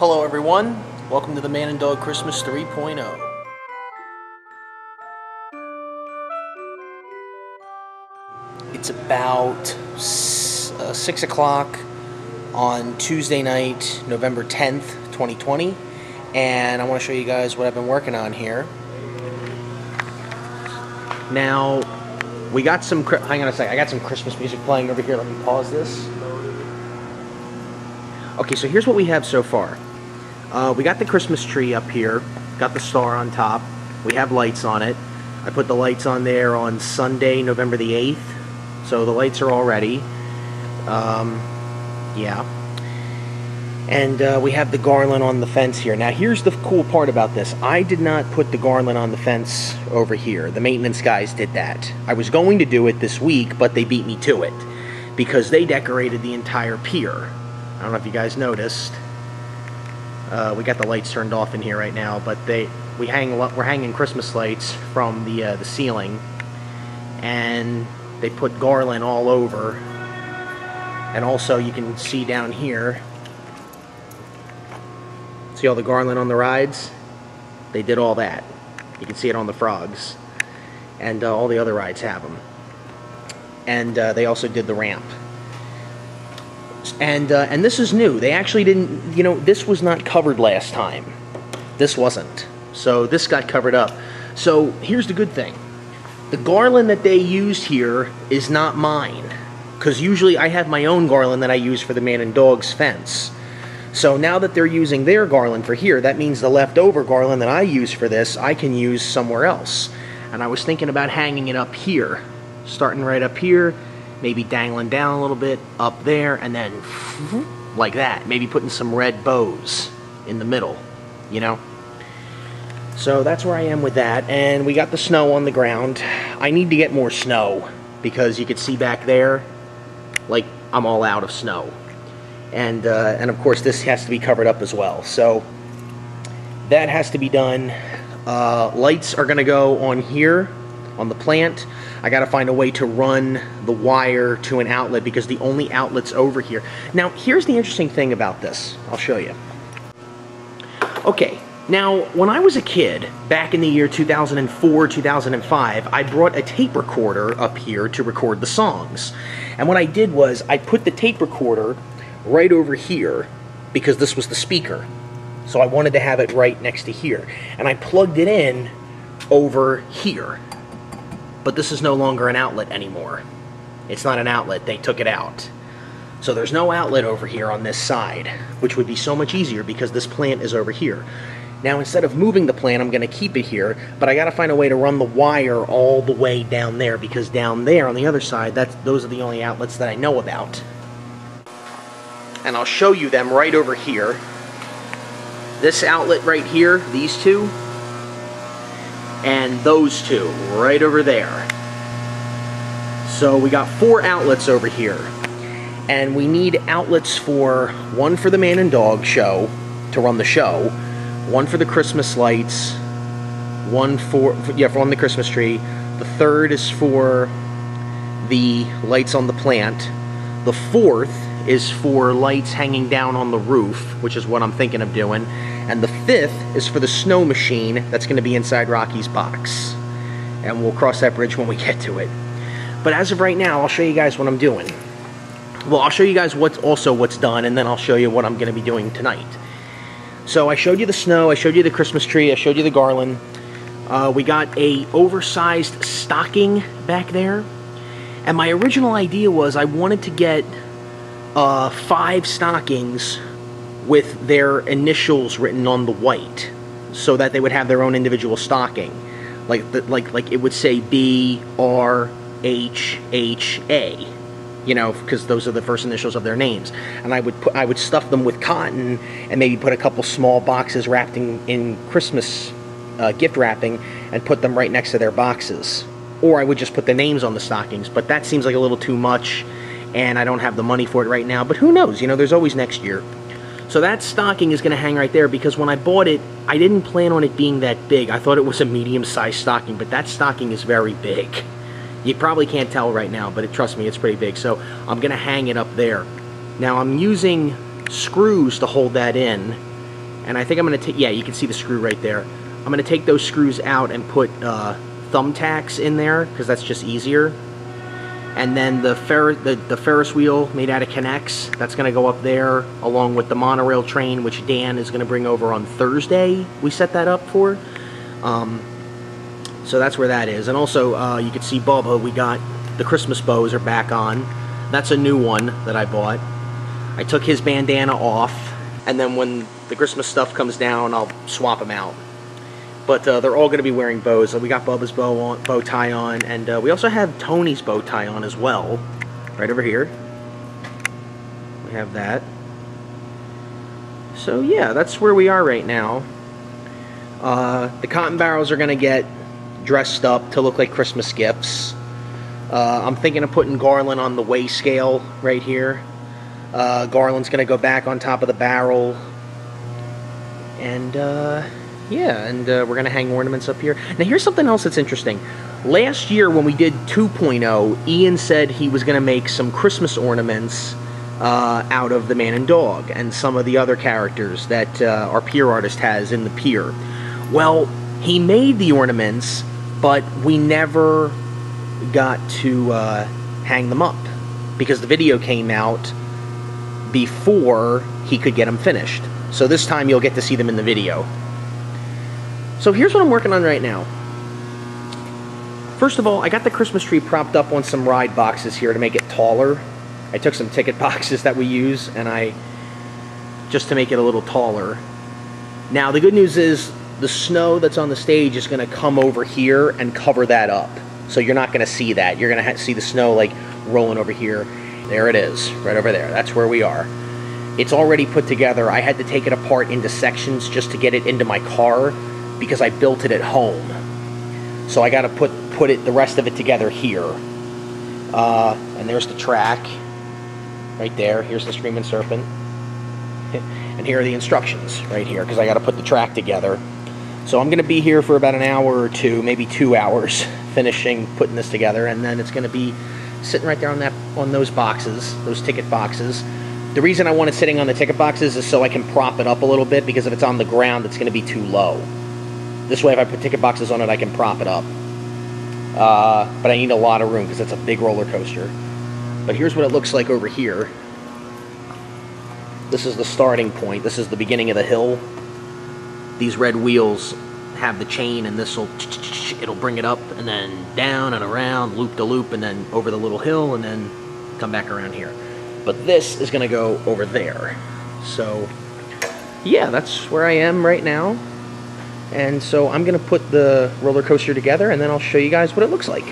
Hello everyone, welcome to the Man and Dog Christmas 3.0. It's about 6 o'clock on Tuesday night, November 10th, 2020, and I want to show you guys what I've been working on here. Now, we got some, hang on a sec, I got some Christmas music playing over here. Let me pause this. Okay, so here's what we have so far. We got the Christmas tree up here, got the star on top, we have lights on it. I put the lights on there on Sunday, November the 8th, so the lights are all ready. Yeah. And we have the garland on the fence here. Now here's the cool part about this. I did not put the garland on the fence over here. The maintenance guys did that. I was going to do it this week, but they beat me to it because they decorated the entire pier. I don't know if you guys noticed. We got the lights turned off in here right now, but we're hanging Christmas lights from the ceiling, and they put garland all over. And also, you can see down here. See all the garland on the rides? They did all that. You can see it on the frogs, and all the other rides have them. And they also did the ramp. And this is new. They actually didn't, you know, this was not covered last time. This wasn't. So this got covered up. So here's the good thing. The garland that they used here is not mine. Because usually I have my own garland that I use for the Man and Dog's fence. So now that they're using their garland for here, that means the leftover garland that I use for this, I can use somewhere else. And I was thinking about hanging it up here. Starting right up here. Maybe dangling down a little bit up there, and then like that. Maybe putting some red bows in the middle, you know? So that's where I am with that. And we got the snow on the ground. I need to get more snow because you could see back there, like I'm all out of snow. And of course this has to be covered up as well. So that has to be done. Lights are gonna go on here on the plant. I gotta find a way to run the wire to an outlet because the only outlet's over here. Now, here's the interesting thing about this. I'll show you. Okay, now, when I was a kid, back in the year 2004, 2005, I brought a tape recorder up here to record the songs. And what I did was, I put the tape recorder right over here because this was the speaker. So I wanted to have it right next to here. And I plugged it in over here. But this is no longer an outlet anymore. It's not an outlet, they took it out. So there's no outlet over here on this side, which would be so much easier because this plant is over here. Now instead of moving the plant, I'm gonna keep it here, but I gotta find a way to run the wire all the way down there because down there on the other side, those are the only outlets that I know about. And I'll show you them right over here. This outlet right here, these two, and those two right over there. So we got 4 outlets over here, and we need outlets for one for the Man and Dog show to run the show, one for the Christmas lights, one for the Christmas tree. The third is for the lights on the plant. The fourth is for lights hanging down on the roof, which is what I'm thinking of doing. And the fifth is for the snow machine that's going to be inside Rocky's box. And we'll cross that bridge when we get to it. But as of right now, I'll show you guys what I'm doing. Well, I'll show you guys what's done, and then I'll show you what I'm going to be doing tonight. So I showed you the snow, I showed you the Christmas tree, I showed you the garland. We got a oversized stocking back there. And my original idea was I wanted to get 5 stockings with their initials written on the white, so that they would have their own individual stocking, like it would say B R H H A, you know, because those are the first initials of their names. And I would stuff them with cotton and maybe put a couple small boxes wrapped in Christmas gift wrapping and put them right next to their boxes. Or I would just put the names on the stockings, but that seems like a little too much, and I don't have the money for it right now. But who knows? You know, there's always next year. So that stocking is going to hang right there because when I bought it, I didn't plan on it being that big. I thought it was a medium-sized stocking, but that stocking is very big. You probably can't tell right now, but trust me, it's pretty big. So I'm going to hang it up there. Now I'm using screws to hold that in, And I think I'm going to take, yeah, you can see the screw right there. I'm going to take those screws out and put thumbtacks in there, because that's just easier. And then the Ferris wheel made out of K'NEX, that's going to go up there, along with the monorail train, which Dan is going to bring over on Thursday. We set that up for. So that's where that is. And also, you can see Bubba, we got the Christmas bows are back on. That's a new one that I bought. I took his bandana off, and then when the Christmas stuff comes down, I'll swap them out. But they're all going to be wearing bows. We got Bubba's bow tie on, and we also have Tony's bow tie on as well. Right over here. We have that. So yeah, that's where we are right now. The cotton barrels are going to get dressed up to look like Christmas gifts. I'm thinking of putting Garland on the weigh scale right here. Garland's going to go back on top of the barrel. And yeah, and we're going to hang ornaments up here. Now here's something else that's interesting. Last year when we did 2.0, Ian said he was going to make some Christmas ornaments out of the man and dog and some of the other characters that our pier artist has in the pier. Well, he made the ornaments, but we never got to hang them up because the video came out before he could get them finished. So this time you'll get to see them in the video. So here's what I'm working on right now. First of all, I got the Christmas tree propped up on some ride boxes here to make it taller. I took some ticket boxes that we use and just to make it a little taller. Now the good news is the snow that's on the stage is going to come over here and cover that up. So you're not going to see that. You're going to see the snow like rolling over here. There it is, right over there. That's where we are. It's already put together. I had to take it apart into sections just to get it into my car because I built it at home. So I got to put the rest of it together here. And there's the track right there. Here's the Screaming Serpent. And here are the instructions right here because I got to put the track together. So I'm going to be here for about an hour or two, maybe 2 hours, finishing putting this together, and then it's going to be sitting right there on those boxes, those ticket boxes. The reason I want it sitting on the ticket boxes is so I can prop it up a little bit, because if it's on the ground, it's going to be too low. This way, if I put ticket boxes on it, I can prop it up. But I need a lot of room because it's a big roller coaster. But here's what it looks like over here. This is the starting point. This is the beginning of the hill. These red wheels have the chain, and it'll bring it up and then down and around, loop to loop, and then over the little hill, and then come back around here. But this is going to go over there. So yeah, that's where I am right now. And so I'm going to put the roller coaster together, and then I'll show you guys what it looks like.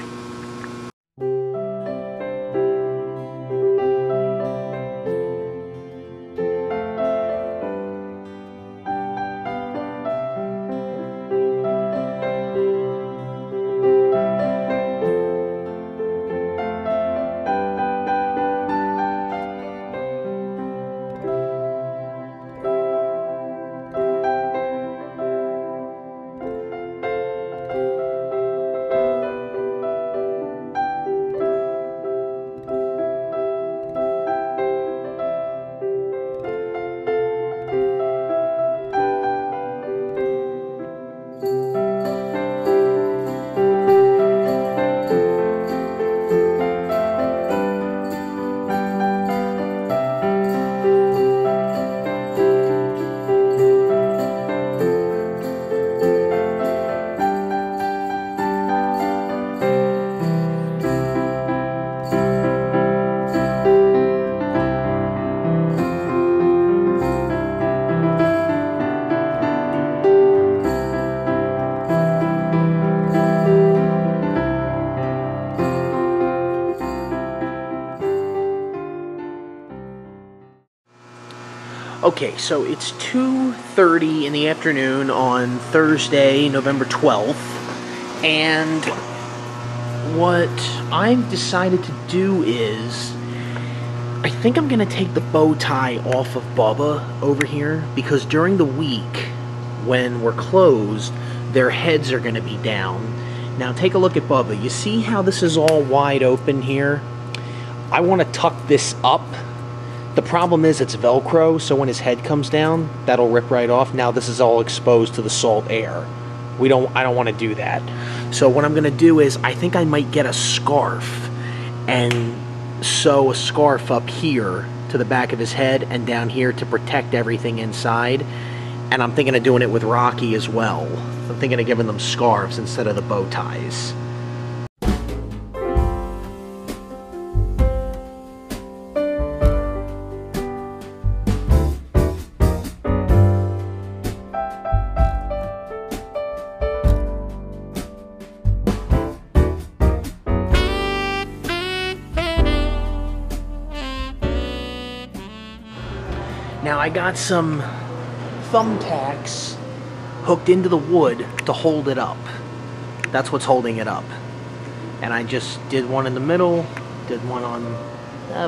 Okay, so it's 2:30 in the afternoon on Thursday, November 12th, and what I've decided to do is, I think I'm going to take the bow tie off of Bubba over here, because during the week, when we're closed, their heads are going to be down. Now take a look at Bubba. You see how this is all wide open here? I want to tuck this up The problem is it's Velcro, so when his head comes down, that'll rip right off. Now this is all exposed to the salt air. I don't want to do that. So what I'm gonna do is, I think I might get a scarf and sew a scarf up here to the back of his head and down here to protect everything inside. And I'm thinking of doing it with Rocky as well. I'm thinking of giving them scarves instead of the bow ties. Now I got some thumbtacks hooked into the wood to hold it up. That's what's holding it up. And I just did one in the middle, did one on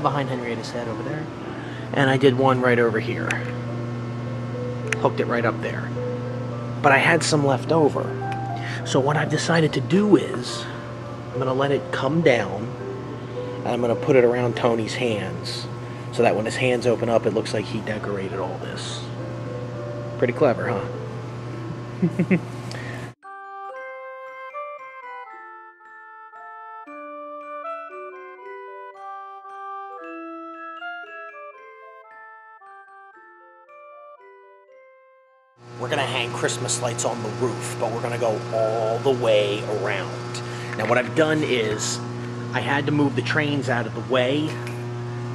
behind Henrietta's head over there, and I did one right over here. Hooked it right up there. But I had some left over. So what I've decided to do is, I'm gonna let it come down, and I'm gonna put it around Tony's hands, so that when his hands open up, it looks like he decorated all this. Pretty clever, huh? We're gonna hang Christmas lights on the roof, but we're gonna go all the way around. Now what I've done is, I had to move the trains out of the way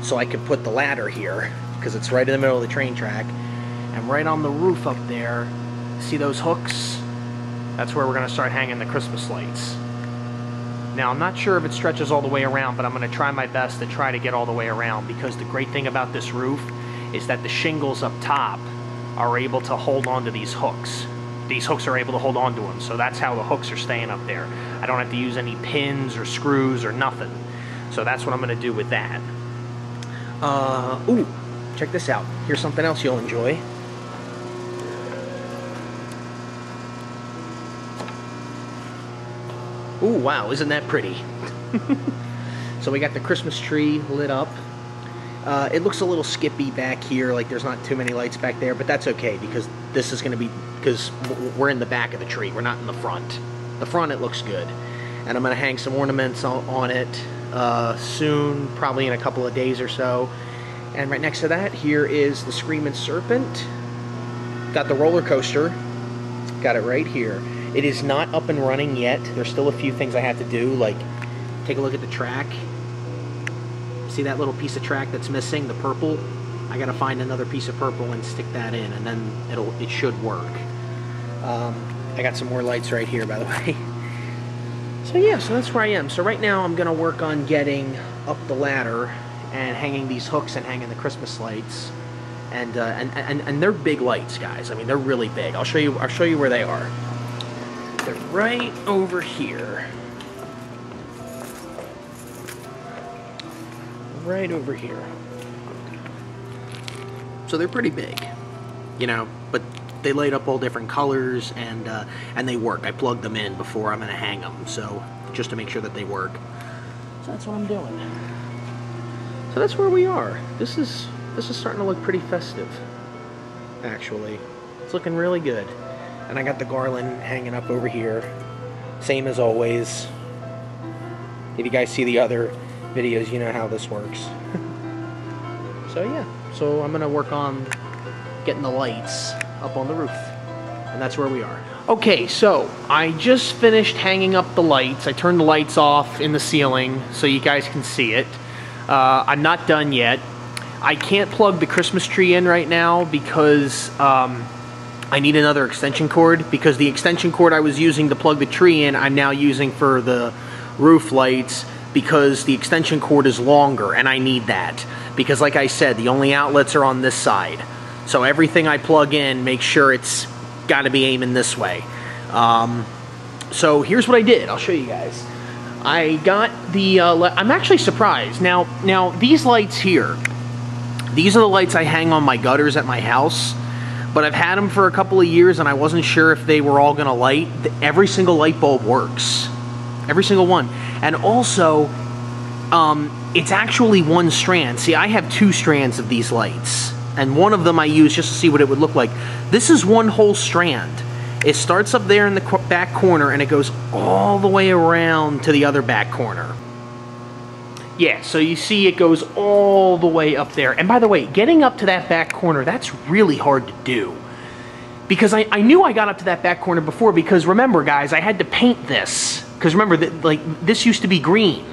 so I could put the ladder here, because it's right in the middle of the train track. And right on the roof up there, see those hooks? That's where we're gonna start hanging the Christmas lights. Now I'm not sure if it stretches all the way around, but I'm gonna try my best to try to get all the way around, because the great thing about this roof is that the shingles up top are able to hold on to these hooks. These hooks are able to hold on to them, so that's how the hooks are staying up there. I don't have to use any pins or screws or nothing. So that's what I'm gonna do with that. Ooh, check this out. Here's something else you'll enjoy. Ooh, wow, isn't that pretty? So we got the Christmas tree lit up. It looks a little skippy back here, like there's not too many lights back there, but that's okay, because this is gonna be, because we're in the back of the tree, we're not in the front. The front, it looks good. And I'm gonna hang some ornaments on it soon, probably in a couple of days or so. And right next to that, here is the Screaming Serpent. Got the roller coaster, got it right here. It is not up and running yet. There's still a few things I have to do, like take a look at the track. See that little piece of track that's missing, the purple? I gotta find another piece of purple and stick that in, and then it should work. I got some more lights right here, by the way. So yeah, so that's where I am. So right now I'm gonna work on getting up the ladder and hanging these hooks and hanging the Christmas lights. And they're big lights, guys. I mean, they're really big. I'll show you where they are. They're right over here. Right over here. So they're pretty big, you know, but they light up all different colors, and they work. I plugged them in before I'm gonna hang them, so just to make sure that they work. So that's what I'm doing. So that's where we are. This is starting to look pretty festive, actually. It's looking really good. And I got the garland hanging up over here, same as always. If you guys see the other videos, you know how this works. So yeah, so I'm gonna work on getting the lights up on the roof, and that's where we are. Okay, so I just finished hanging up the lights. I turned the lights off in the ceiling so you guys can see it. I'm not done yet. I can't plug the Christmas tree in right now because I need another extension cord, because the extension cord I was using to plug the tree in, I'm now using for the roof lights, because the extension cord is longer, and I need that. Because like I said, the only outlets are on this side. So everything I plug in, make sure it's got to be aiming this way. So here's what I did. I'll show you guys. I got the, I'm actually surprised. Now these lights here, these are the lights I hang on my gutters at my house. But I've had them for a couple of years, and I wasn't sure if they were all going to light. Every single light bulb works. Every single one. And also, it's actually one strand. See, I have 2 strands of these lights, and one of them I use just to see what it would look like. This is one whole strand. It starts up there in the back corner, and it goes all the way around to the other back corner. Yeah, so you see it goes all the way up there. And by the way, getting up to that back corner, that's really hard to do. Because I knew I got up to that back corner before, because remember, guys, I had to paint this. Because remember, like, this used to be green,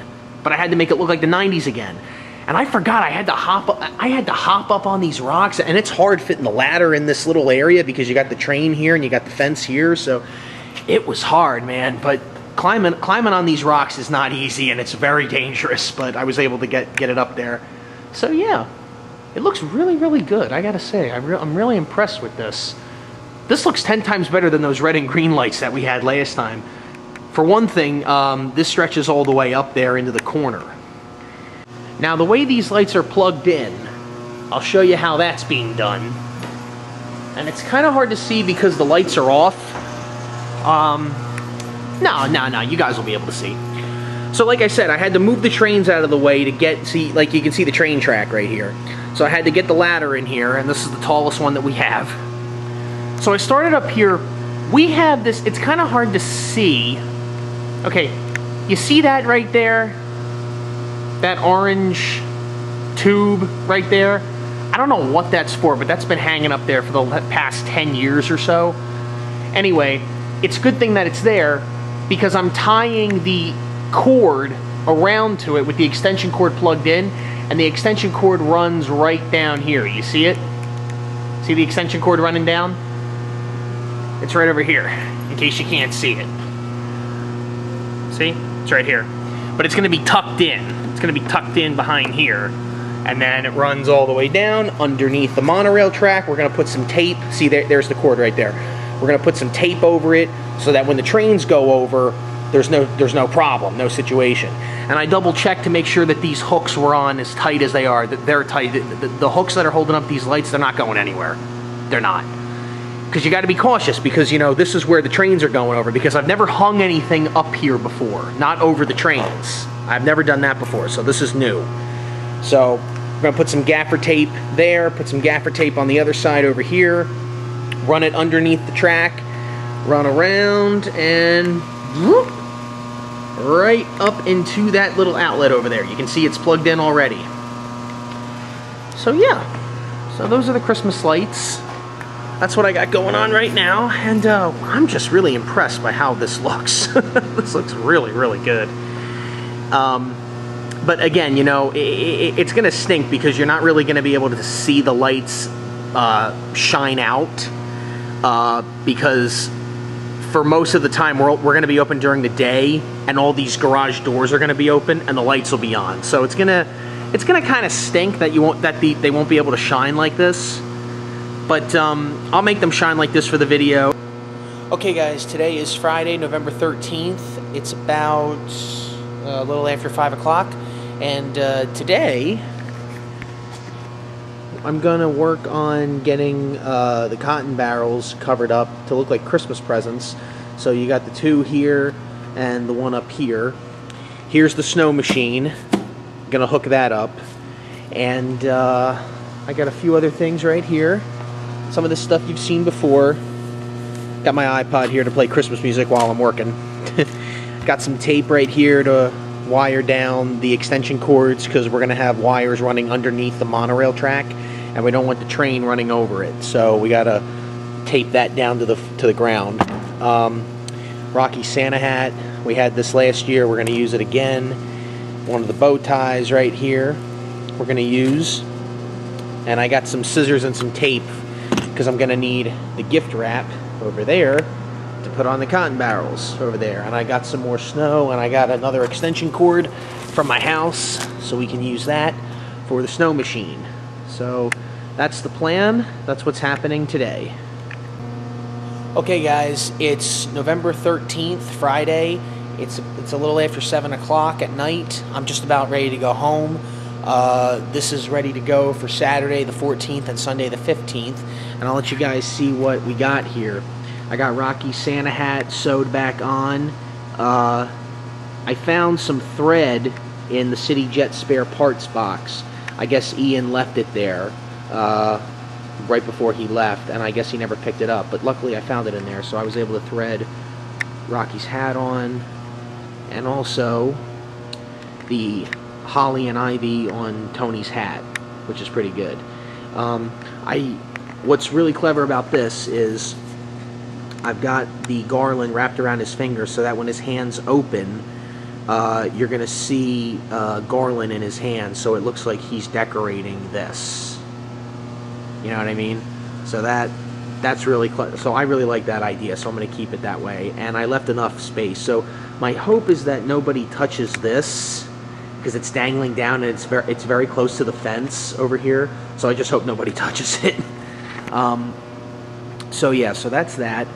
but I had to make it look like the 90s again. And I forgot I had to hop up on these rocks, and it's hard fitting the ladder in this little area because you got the train here and you got the fence here, so it was hard, man. But climbing on these rocks is not easy, and it's very dangerous, but I was able to get it up there. So yeah, it looks really, really good, I gotta say. I'm really impressed with this. This looks 10 times better than those red and green lights that we had last time. For one thing, this stretches all the way up there into the corner. Now, the way these lights are plugged in, I'll show you how that's being done. And it's kind of hard to see because the lights are off. No, you guys will be able to see. So like I said, I had to move the trains out of the way to see, like you can see the train track right here. So I had to get the ladder in here, and this is the tallest one that we have. So I started up here. We have this, it's kind of hard to see. Okay, you see that right there? That orange tube right there? I don't know what that's for, but that's been hanging up there for the past 10 years or so. Anyway, it's a good thing that it's there because I'm tying the cord around to it with the extension cord plugged in, and the extension cord runs right down here. You see it? See the extension cord running down? It's right over here, in case you can't see it. See? It's right here. But it's going to be tucked in. It's going to be tucked in behind here. And then it runs all the way down underneath the monorail track. We're going to put some tape. See, there's the cord right there. We're going to put some tape over it so that when the trains go over, there's no problem, no situation. And I double-checked to make sure that these hooks were on as tight as they are, that they're tight. The hooks that are holding up these lights, they're not going anywhere. They're not. Because you got to be cautious, because, you know, this is where the trains are going over, because I've never hung anything up here before, not over the trains. I've never done that before, so this is new. So we're going to put some gaffer tape there, put some gaffer tape on the other side over here, run it underneath the track, run around, and whoop, right up into that little outlet over there. You can see it's plugged in already. So yeah, so those are the Christmas lights. That's what I got going on right now, and I'm just really impressed by how this looks. This looks really, really good. But again, you know, it's going to stink because you're not really going to be able to see the lights shine out, because for most of the time we're going to be open during the day, and all these garage doors are going to be open, and the lights will be on. So it's gonna kind of stink that they won't be able to shine like this. But I'll make them shine like this for the video. Okay guys, today is Friday, November 13th. It's about a little after 5 o'clock. And today, I'm gonna work on getting the cotton barrels covered up to look like Christmas presents. So you got the 2 here and the one up here. Here's the snow machine. I'm gonna hook that up. And I got a few other things right here. Some of this stuff you've seen before. Got my iPod here to play Christmas music while I'm working. Got some tape right here to wire down the extension cords, because we're going to have wires running underneath the monorail track, and we don't want the train running over it. So we got to tape that down to the ground. Rocky Santa hat. We had this last year. We're going to use it again. One of the bow ties right here we're going to use. And I got some scissors and some tape, because I'm going to need the gift wrap over there to put on the cotton barrels over there. And I got some more snow, and I got another extension cord from my house, so we can use that for the snow machine. So that's the plan. That's what's happening today. Okay guys, it's November 13th, Friday. It's a little after 7 o'clock at night. I'm just about ready to go home. This is ready to go for Saturday the 14th and Sunday the 15th, and I'll let you guys see what we got here. I got Rocky Santa hat sewed back on. I found some thread in the City Jet spare parts box. I guess Ian left it there right before he left, and I guess he never picked it up. But luckily I found it in there, so I was able to thread Rocky's hat on, and also the holly and ivy on Tony's hat, which is pretty good. What's really clever about this is I've got the garland wrapped around his finger so that when his hand's open, you're going to see garland in his hand, so it looks like he's decorating this. You know what I mean? So that's really clever. So I really like that idea, so I'm going to keep it that way. And I left enough space. So my hope is that nobody touches this, because it's dangling down and it's very close to the fence over here. So I just hope nobody touches it. So yeah, so that's that.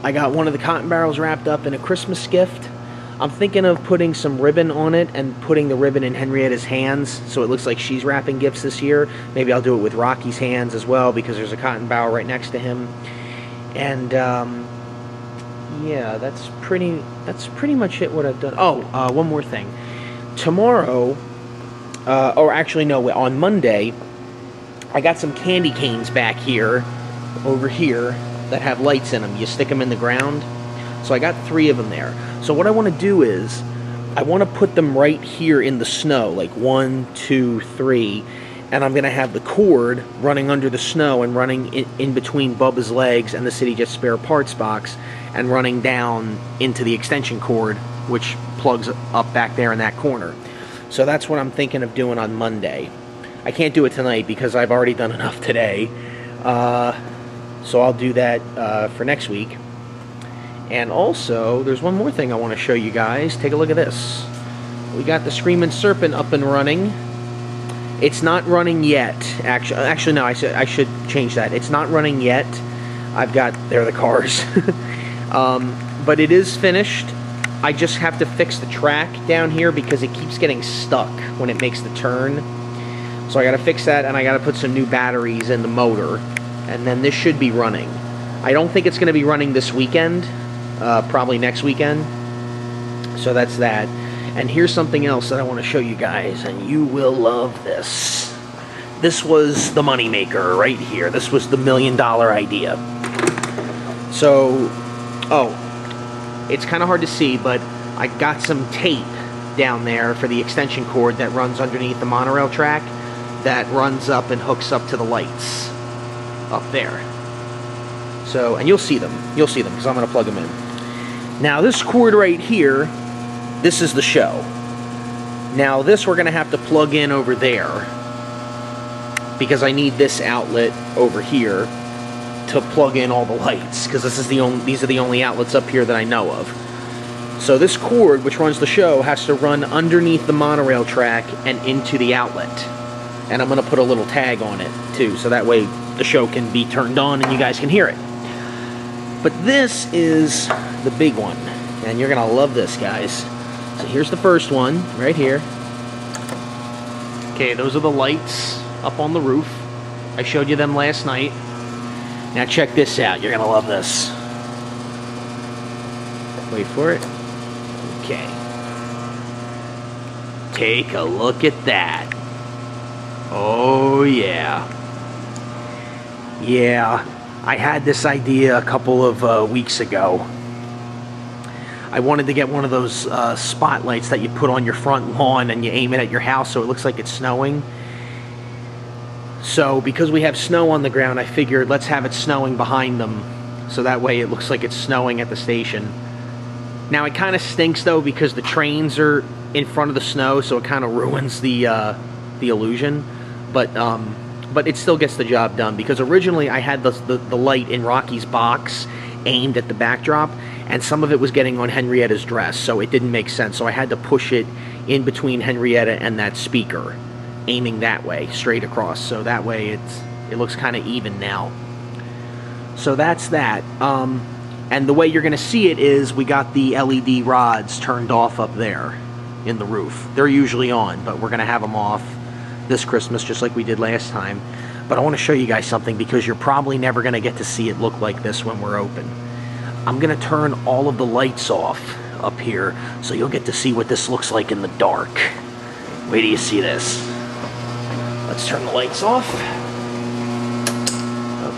I got one of the cotton barrels wrapped up in a Christmas gift. I'm thinking of putting some ribbon on it and putting the ribbon in Henrietta's hands so it looks like she's wrapping gifts this year. Maybe I'll do it with Rocky's hands as well, because there's a cotton barrel right next to him. And yeah, that's pretty much it what I've done. Oh, one more thing. Tomorrow, or actually no, on Monday, I got some candy canes back here, over here, that have lights in them. You stick them in the ground. So I got 3 of them there. So what I want to do is, I want to put them right here in the snow, like 1, 2, 3, and I'm going to have the cord running under the snow and running in between Bubba's legs and the City Jet spare parts box, and running down into the extension cord, which plugs up back there in that corner. So that's what I'm thinking of doing on Monday. I can't do it tonight because I've already done enough today. So I'll do that for next week. And also, there's one more thing I want to show you guys. Take a look at this. We got the Screaming Serpent up and running. It's not running yet. Actually, no, I should change that. It's not running yet. There are the cars. But it is finished. I just have to fix the track down here because it keeps getting stuck when it makes the turn. So I got to fix that, and I got to put some new batteries in the motor. And then this should be running. I don't think it's going to be running this weekend. Probably next weekend. So that's that. And here's something else that I want to show you guys, and you will love this. This was the moneymaker right here. This was the $1 million idea. So, it's kind of hard to see, but I got some tape down there for the extension cord that runs underneath the monorail track, that runs up and hooks up to the lights up there. So, and you'll see them because I'm going to plug them in. Now this cord right here, this is the show. Now this we're going to have to plug in over there, because I need this outlet over here to plug in all the lights, because these are the only outlets up here that I know of. So this cord, which runs the show, has to run underneath the monorail track and into the outlet. And I'm going to put a little tag on it too, so that way the show can be turned on and you guys can hear it. But this is the big one, and you're going to love this, guys. So here's the first one, right here. Okay, those are the lights up on the roof. I showed you them last night. Now check this out. You're going to love this. Wait for it. Okay. Take a look at that. Oh, yeah. Yeah. I had this idea a couple of weeks ago. I wanted to get one of those spotlights that you put on your front lawn and you aim it at your house so it looks like it's snowing. So because we have snow on the ground, I figured let's have it snowing behind them, so that way it looks like it's snowing at the station. Now it kind of stinks though, because the trains are in front of the snow, so it kind of ruins the illusion. But it still gets the job done, because originally I had the light in Rocky's box aimed at the backdrop, and some of it was getting on Henrietta's dress, so it didn't make sense. So I had to push it in between Henrietta and that speaker, aiming that way, straight across, so that way it looks kind of even now. So that's that. And the way you're going to see it is we got the LED rods turned off up there in the roof. They're usually on, but we're going to have them off this Christmas just like we did last time. But I want to show you guys something, because you're probably never going to get to see it look like this when we're open. I'm going to turn all of the lights off up here so you'll get to see what this looks like in the dark. Wait till you see this. Let's turn the lights off.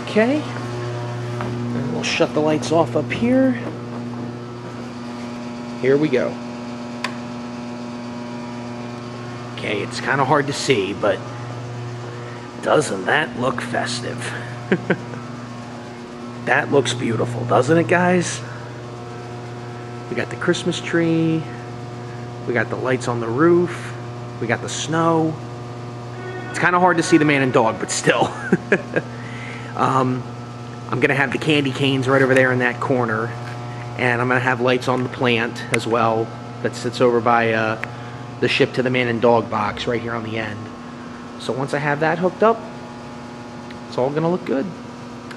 Okay. And we'll shut the lights off up here. Here we go. Okay, it's kind of hard to see, but doesn't that look festive? That looks beautiful, doesn't it, guys? We got the Christmas tree. We got the lights on the roof. We got the snow. It's kind of hard to see the man and dog, but still. I'm going to have the candy canes right over there in that corner. And I'm going to have lights on the plant as well that sits over by the ship to the man and dog box right here on the end. So once I have that hooked up, it's all going to look good.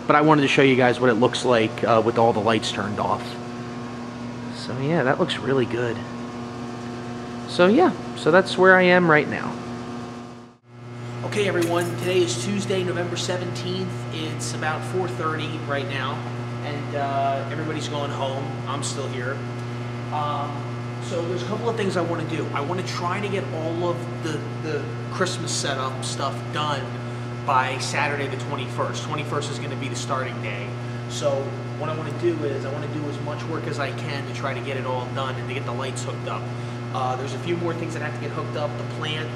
But I wanted to show you guys what it looks like with all the lights turned off. So yeah, that looks really good. So yeah, so that's where I am right now. Okay everyone, today is Tuesday, November 17th. It's about 4:30 right now, and everybody's going home. I'm still here. So there's a couple of things I want to do. I want to try to get all of the Christmas setup stuff done by Saturday the 21st. 21st is going to be the starting day. So what I want to do is I want to do as much work as I can to try to get it all done and to get the lights hooked up. There's a few more things that have to get hooked up. The plant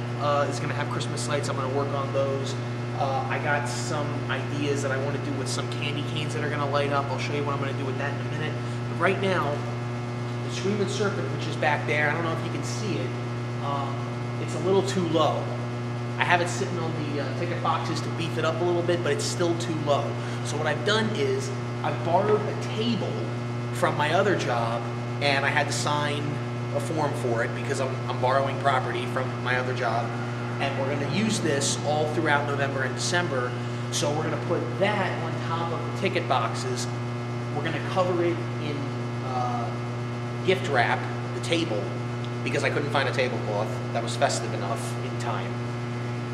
is going to have Christmas lights. I'm going to work on those. I got some ideas that I want to do with some candy canes that are going to light up. I'll show you what I'm going to do with that in a minute. But right now, the Screaming Serpent, which is back there, I don't know if you can see it, it's a little too low. I have it sitting on the ticket boxes to beef it up a little bit, but it's still too low. So what I've done is I've borrowed a table from my other job, and I had to sign a form for it because I'm borrowing property from my other job, and we're going to use this all throughout November and December. So we're going to put that on top of the ticket boxes. We're going to cover it in gift wrap, the table, because I couldn't find a tablecloth that was festive enough in time.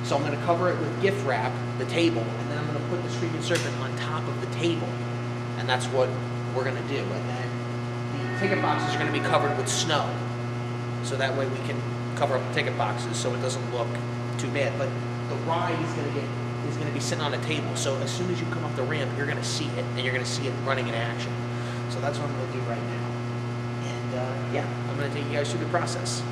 So I'm going to cover it with gift wrap, the table, and then I'm going to put the Screaming Serpent on top of the table, and that's what we're going to do. And then the ticket boxes are going to be covered with snow, so that way we can cover up the ticket boxes so it doesn't look too bad. But the ride is going to be sitting on a table, so as soon as you come up the ramp, you're going to see it, and you're going to see it running in action. So that's what I'm going to do right now. And yeah, I'm going to take you guys through the process.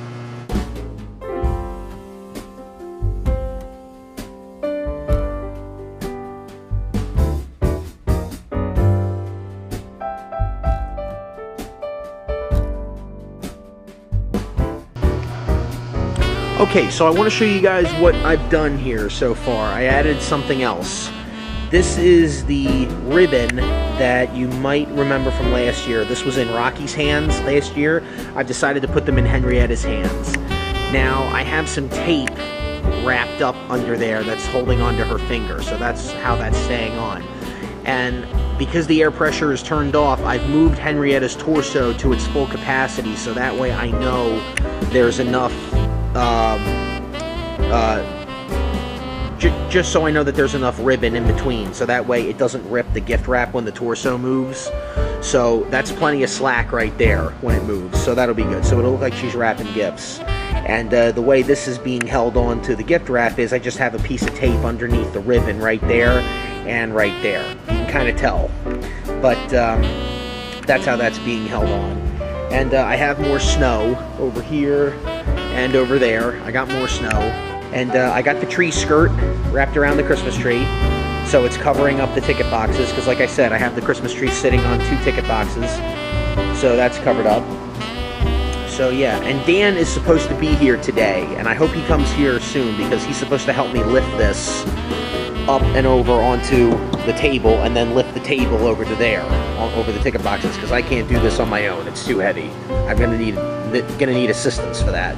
Okay, so I want to show you guys what I've done here so far. I added something else. This is the ribbon that you might remember from last year. This was in Rocky's hands last year. I've decided to put them in Henrietta's hands. Now, I have some tape wrapped up under there that's holding onto her finger, so that's how that's staying on. And because the air pressure is turned off, I've moved Henrietta's torso to its full capacity, so that way I know there's enough just so I know that there's enough ribbon in between, so that way it doesn't rip the gift wrap when the torso moves. So that's plenty of slack right there when it moves, so that'll be good. So it'll look like she's wrapping gifts. And the way this is being held on to the gift wrap is I just have a piece of tape underneath the ribbon right there and right there. You can kind of tell, but that's how that's being held on. And I have more snow over here and over there. I got more snow. And I got the tree skirt wrapped around the Christmas tree, so it's covering up the ticket boxes, because like I said, I have the Christmas tree sitting on 2 ticket boxes, so that's covered up. So yeah, and Dan is supposed to be here today, and I hope he comes here soon, because he's supposed to help me lift this up and over onto the table, and then lift the table over to there, over the ticket boxes, because I can't do this on my own. It's too heavy. I'm gonna need assistance for that.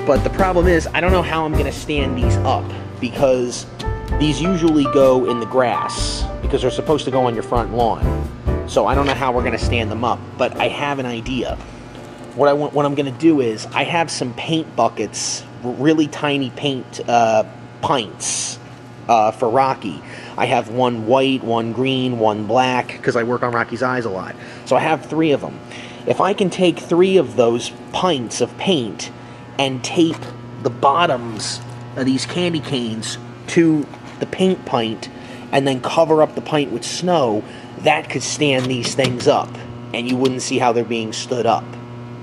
But the problem is, I don't know how I'm going to stand these up, because these usually go in the grass, because they're supposed to go on your front lawn. So I don't know how we're going to stand them up, but I have an idea. What I'm going to do is, I have some paint buckets, really tiny paint pints for Rocky. I have one white, one green, one black, because I work on Rocky's eyes a lot. So I have 3 of them. If I can take 3 of those pints of paint and tape the bottoms of these candy canes to the paint pint and then cover up the pint with snow, that could stand these things up, and you wouldn't see how they're being stood up,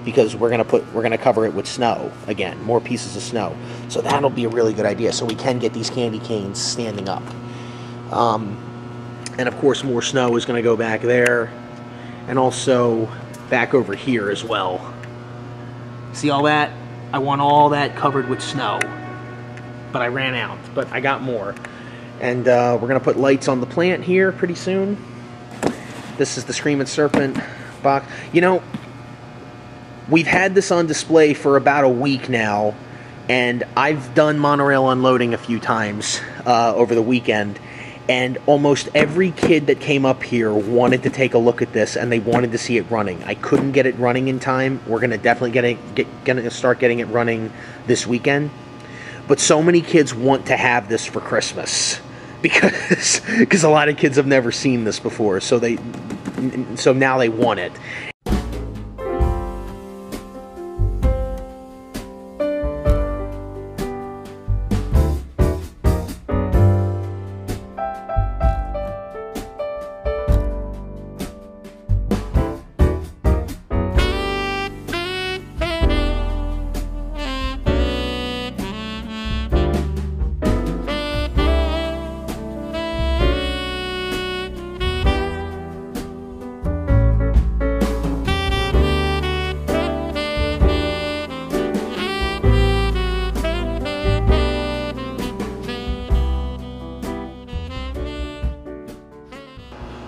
because we're gonna cover it with snow again, more pieces of snow. So that'll be a really good idea. So we can get these candy canes standing up. And of course, more snow is gonna go back there, and also back over here as well. See all that? I want all that covered with snow, but I ran out. But I got more, and we're gonna put lights on the plant here pretty soon. This is the Screaming Serpent box. You know, we've had this on display for about a week now, and I've done monorail unloading a few times over the weekend, and almost every kid that came up here wanted to take a look at this, and they wanted to see it running. I couldn't get it running in time. We're gonna definitely gonna start getting it running this weekend. But so many kids want to have this for Christmas because a lot of kids have never seen this before, so now they want it.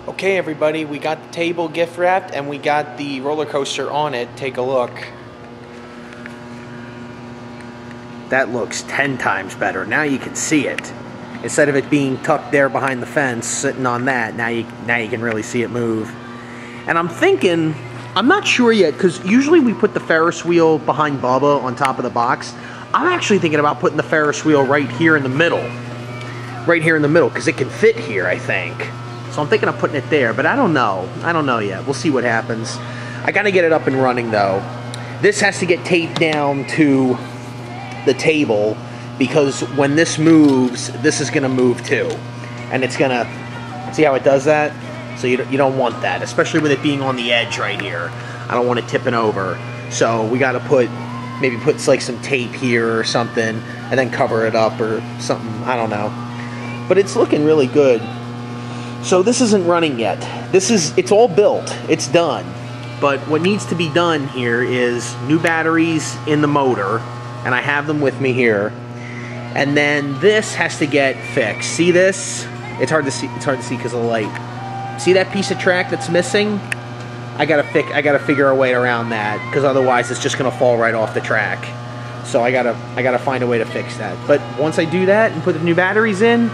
Okay, everybody, we got the table gift wrapped and we got the roller coaster on it. Take a look. That looks 10 times better. Now you can see it. Instead of it being tucked there behind the fence, sitting on that, now you can really see it move. And I'm thinking, I'm not sure yet, because usually we put the Ferris wheel behind Bubba on top of the box. I'm actually thinking about putting the Ferris wheel right here in the middle. Right here in the middle, because it can fit here, I think. So I'm thinking of putting it there, but I don't know. I don't know yet. We'll see what happens. I gotta get it up and running though. This has to get taped down to the table, because when this moves, this is gonna move too. And it's gonna, see how it does that? So you don't want that, especially with it being on the edge right here. I don't want it tipping over. So we gotta maybe put like some tape here or something, and then cover it up or something, I don't know. But it's looking really good. So this isn't running yet. It's all built, it's done. But what needs to be done here is new batteries in the motor, and I have them with me here. And then this has to get fixed. See this? It's hard to see because of the light. See that piece of track that's missing? I gotta figure a way around that, because otherwise it's just gonna fall right off the track. So I gotta find a way to fix that. But once I do that and put the new batteries in,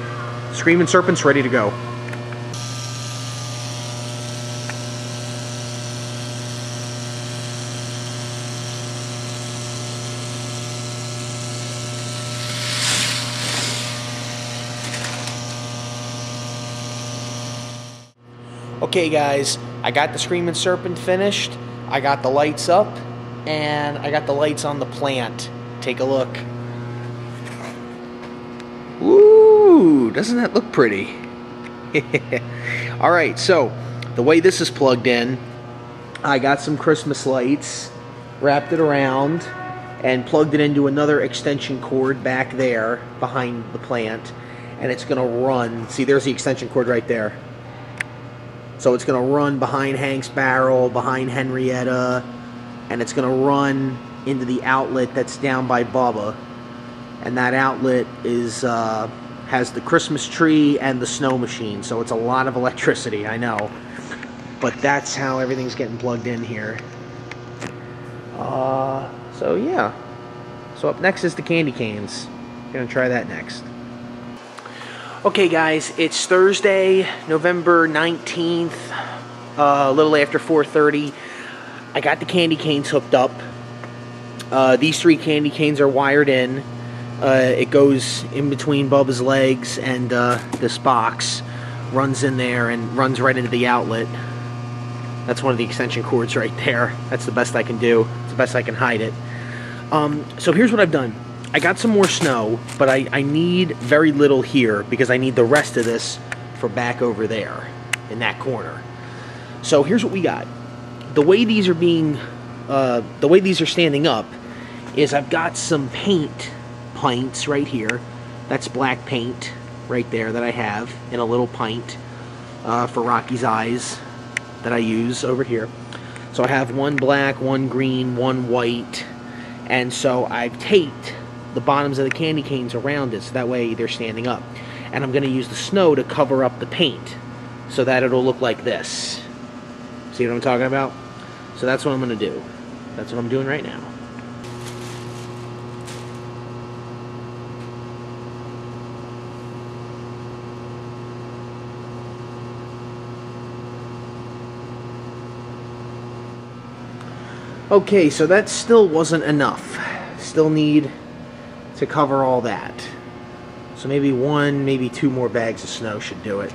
Screaming Serpent's ready to go. Okay guys, I got the Screaming Serpent finished, I got the lights up, and I got the lights on the plant. Take a look. Ooh, doesn't that look pretty? Alright, so the way this is plugged in, I got some Christmas lights, wrapped it around, and plugged it into another extension cord back there behind the plant, and it's going to run. See, there's the extension cord right there. So it's going to run behind Hank's barrel, behind Henrietta, and it's going to run into the outlet that's down by Bubba. And that outlet has the Christmas tree and the snow machine, so it's a lot of electricity, I know. But that's how everything's getting plugged in here. So yeah. So up next is the candy canes. Gonna try that next. Okay guys, it's Thursday, November 19th, a little after 4:30. I got the candy canes hooked up. These 3 candy canes are wired in. It goes in between Bubba's legs and this box. Runs in there and runs right into the outlet. That's one of the extension cords right there. That's the best I can do. It's the best I can hide it. So here's what I've done. I got some more snow, but I need very little here because I need the rest of this for back over there in that corner. So here's what we got. The way these are standing up is I've got some paint pints right here. That's black paint right there that I have in a little pint for Rocky's eyes that I use over here. So I have one black, one green, one white, and so I've taped the bottoms of the candy canes around it so that way they're standing up. And I'm going to use the snow to cover up the paint so that it'll look like this. See what I'm talking about? So that's what I'm going to do. That's what I'm doing right now. Okay, so that still wasn't enough. Still need to cover all that. So maybe one, maybe two more bags of snow should do it.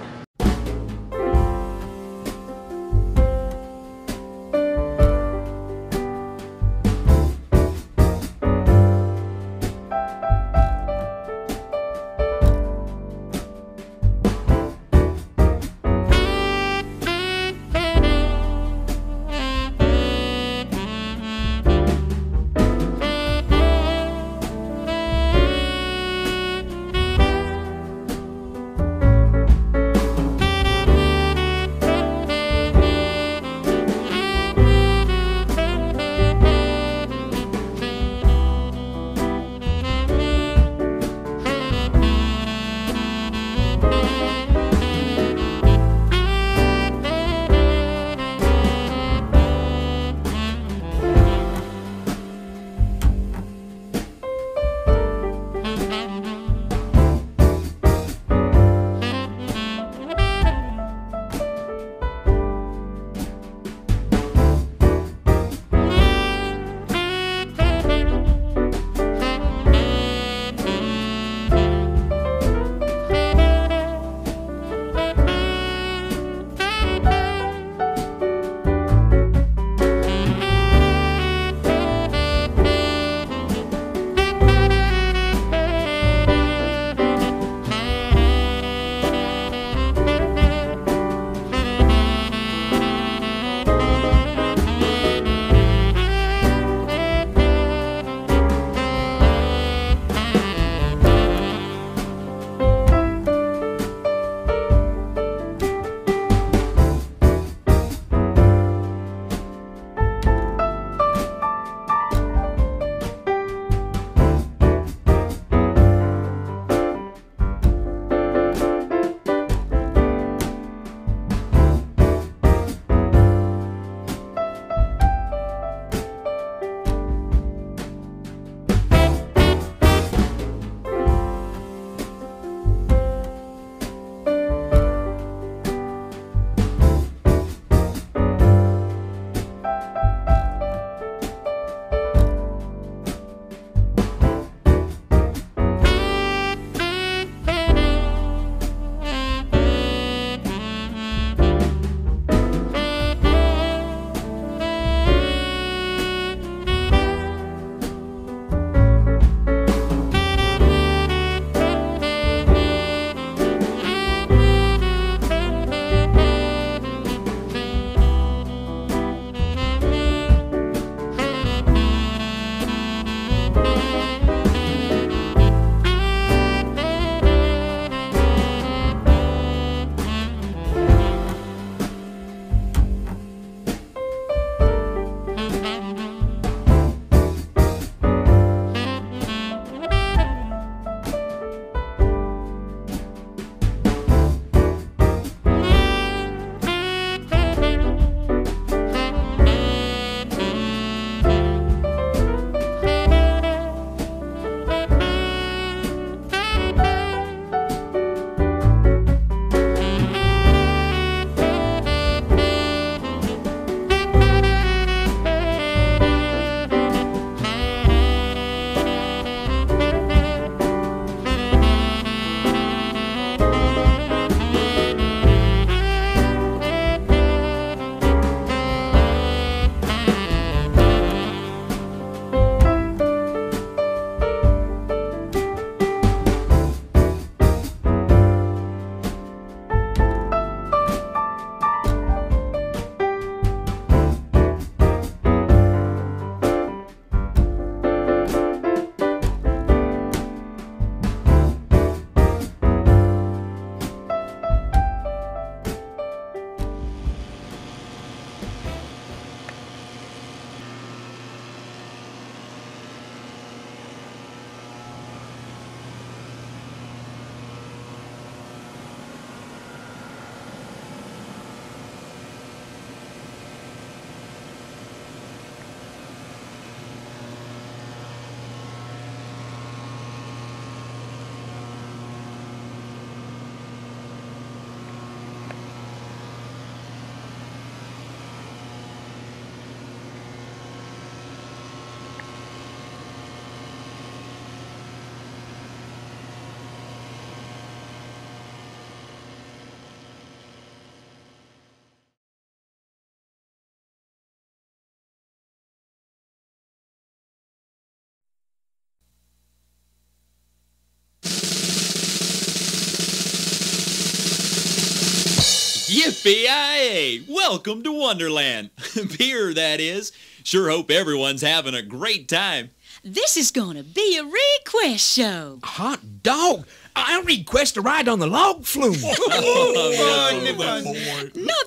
Yippee-yi-yay! Welcome to Wonderland. Beer, that is. Sure hope everyone's having a great time. This is gonna be a request show. Hot dog! I'll request a ride on the log flume. Not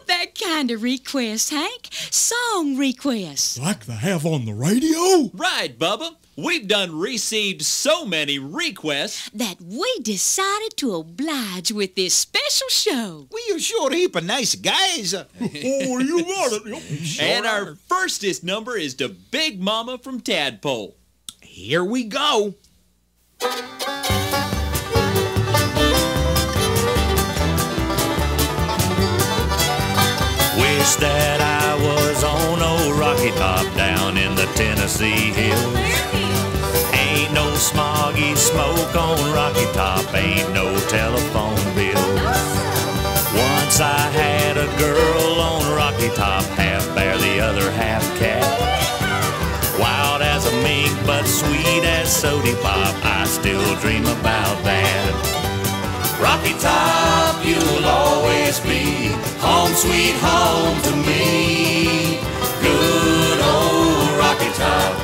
that kind of request, Hank. Song request. Like they have on the radio? Right, Bubba. We've done received so many requests that we decided to oblige with this special show. We are sure heap of nice guys. Oh, you got it. Sure. And our firstest number is to Big Mama from Tadpole. Here we go. Wish that I was on old Rocky Top down in the Tennessee hills. Ain't no smoggy smoke on Rocky Top, ain't no telephone bills. Once I had a girl on Rocky Top, half bear, the other half cat. Wild as a mink, but sweet as sody pop, I still dream about that. Rocky Top, you'll always be home sweet home to me. Good old Rocky Top,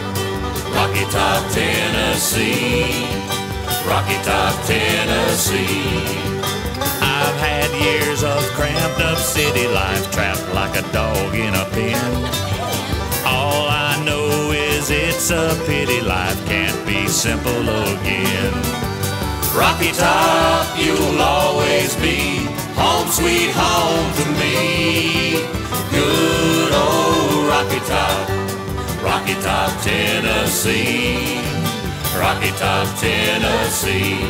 Rocky Top, Tennessee. Rocky Top, Tennessee. I've had years of cramped up city life, trapped like a dog in a pen. All I know is it's a pity life can't be simple again. Rocky Top, you'll always be home sweet home to me. Good old Rocky Top, Rocky Top, Tennessee. Rocky Top, Tennessee.